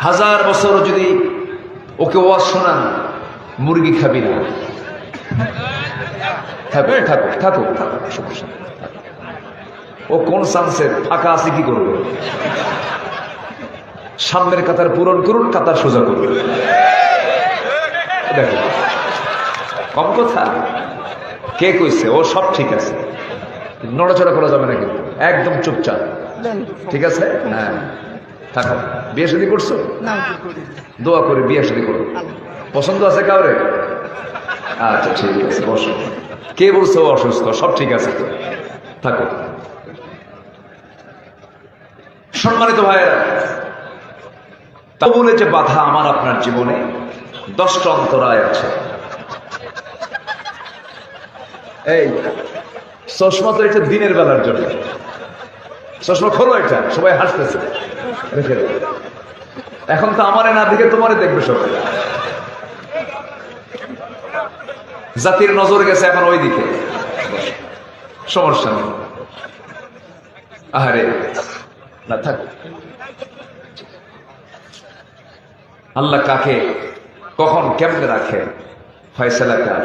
হাজার বছর যদি ওকে ওয়াজ শোনান, মুরগি খাবি না, থাকুক থাকুক থাকুক থাকুক, সমস্যা নেই। ও কোন চান্সের ফাঁকা আছে কি করবে? সামনের কাতার পূরণ করুন, কাতার সোজা করুন। দেখো কম কথা, কে কইছে ও সব ঠিক আছে, নড়াচড়া করা যাবে না কিন্তু, একদম চুপচাপ, ঠিক আছে? হ্যাঁ থাকো। বিয়ে শাদী করছো? দোয়া করে বিয়ে শাদী করো। পছন্দ আছে কাউরে? আচ্ছা ঠিক আছে, বসো। কে বলছো অসুস্থ? সব ঠিক আছে তো, থাকো। সম্মানিত ভাইয়েরা, তা বলে যে বাধা আমার আপনার জীবনে 10টা অন্তরায় আছে। এই চশমা তো এটা দিনের বেলার জন্য, চশমা খোলো, এটা সবাই হাসতেছে, রেখে দেবে। এখন তো আমারে না দেখে তোমারে দেখবে সবাই, জাতির নজর গেছে এখন ওই দিকে, সমস্যা নেই। আহারে না থাক, আল্লাহ কাকে কখন কেমনে রাখে ফয়সালা কার।